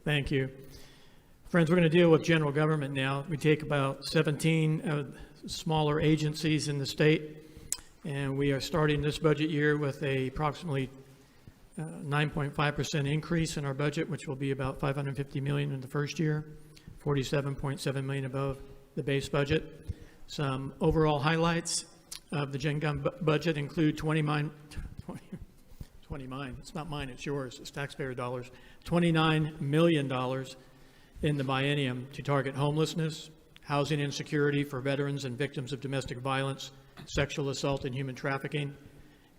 Thank you. Friends, we're going to deal with general government now. We take about 17 smaller agencies in the state, and we are starting this budget year with a approximately 9.5% increase in our budget, which will be about $550 million in the first year, $47.7 million above the base budget. Some overall highlights of the Gen Gov budget include 20 mine, it's not mine, it's yours, it's taxpayer dollars, $29 million in the biennium to target homelessness, housing insecurity for veterans and victims of domestic violence, sexual assault, and human trafficking.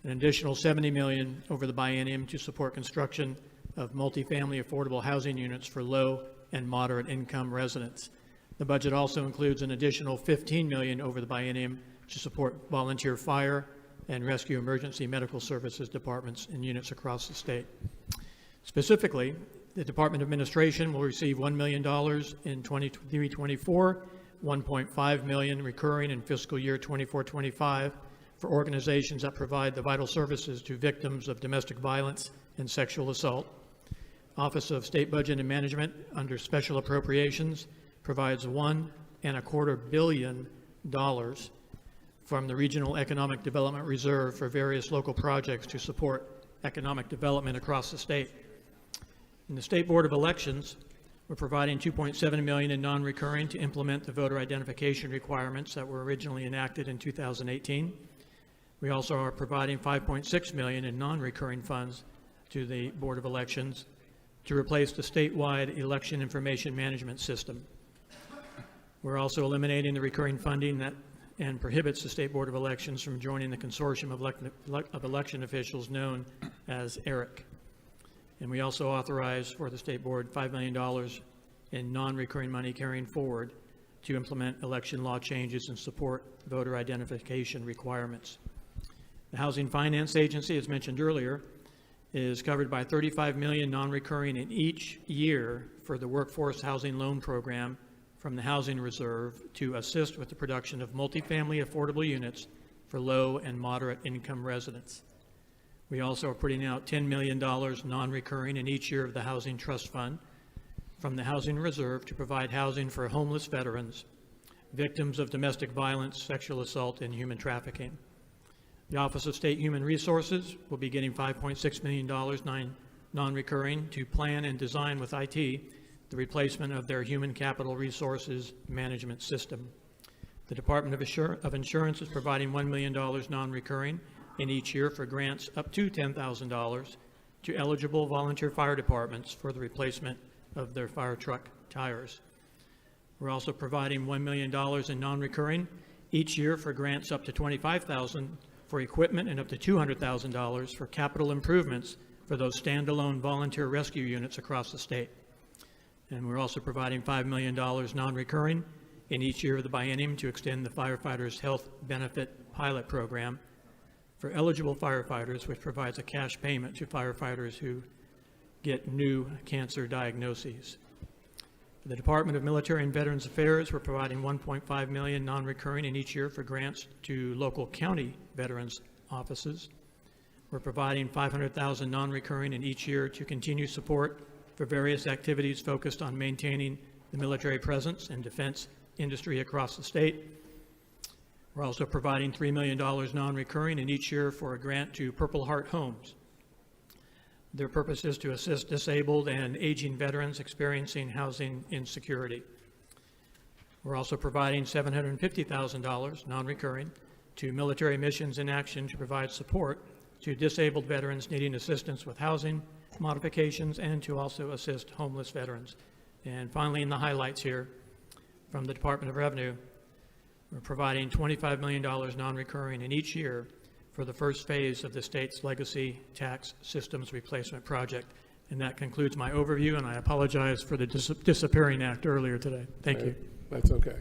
An additional $70 million over the biennium to support construction of multifamily affordable housing units for low and moderate income residents. The budget also includes an additional $15 million over the biennium to support volunteer fire and rescue emergency medical services departments and units across the state. Specifically, the Department of Administration will receive $1 million in 23-24, $1.5 million recurring in fiscal year 24-25 for organizations that provide the vital services to victims of domestic violence and sexual assault. Office of State Budget and Management, under Special Appropriations, provides $1.25 billion from the Regional Economic Development Reserve for various local projects to support economic development across the state. In the State Board of Elections, we're providing $2.7 million in non-recurring to implement the voter identification requirements that were originally enacted in 2018. We also are providing $5.6 million in non-recurring funds to the Board of Elections to replace the statewide election information management system. We're also eliminating the recurring funding that and prohibits the State Board of Elections from joining the consortium of election officials known as ERIC. And we also authorize for the State Board $5 million in non-recurring money carrying forward to implement election law changes and support voter identification requirements. The Housing Finance Agency, as mentioned earlier, is covered by $35 million non-recurring in each year for the Workforce Housing Loan Program from the Housing Reserve to assist with the production of multifamily affordable units for low and moderate income residents. We also are putting out $10 million non-recurring in each year of the Housing Trust Fund from the Housing Reserve to provide housing for homeless veterans, victims of domestic violence, sexual assault, and human trafficking. The Office of State Human Resources will be getting $5.6 million non-recurring to plan and design with IT the replacement of their human capital resources management system. The Department of Insurance is providing $1 million non-recurring in each year for grants up to $10,000 to eligible volunteer fire departments for the replacement of their fire truck tires. We're also providing $1 million in non-recurring each year for grants up to $25,000 for equipment and up to $200,000 for capital improvements for those standalone volunteer rescue units across the state. And we're also providing $5 million non-recurring in each year of the biennium to extend the Firefighters Health Benefit Pilot Program for eligible firefighters, which provides a cash payment to firefighters who get new cancer diagnoses. For the Department of Military and Veterans Affairs, we're providing $1.5 million non-recurring in each year for grants to local county veterans offices. We're providing $500,000 non-recurring in each year to continue support for various activities focused on maintaining the military presence and defense industry across the state. We're also providing $3 million non-recurring in each year for a grant to Purple Heart Homes. Their purpose is to assist disabled and aging veterans experiencing housing insecurity. We're also providing $750,000 non-recurring to Military Missions in Action to provide support to disabled veterans needing assistance with housing modifications and to also assist homeless veterans. And finally, in the highlights here from the Department of Revenue, we're providing $25 million non-recurring in each year for the first phase of the state's legacy tax systems replacement project. And that concludes my overview, and I apologize for the disappearing act earlier today. Thank you. That's okay.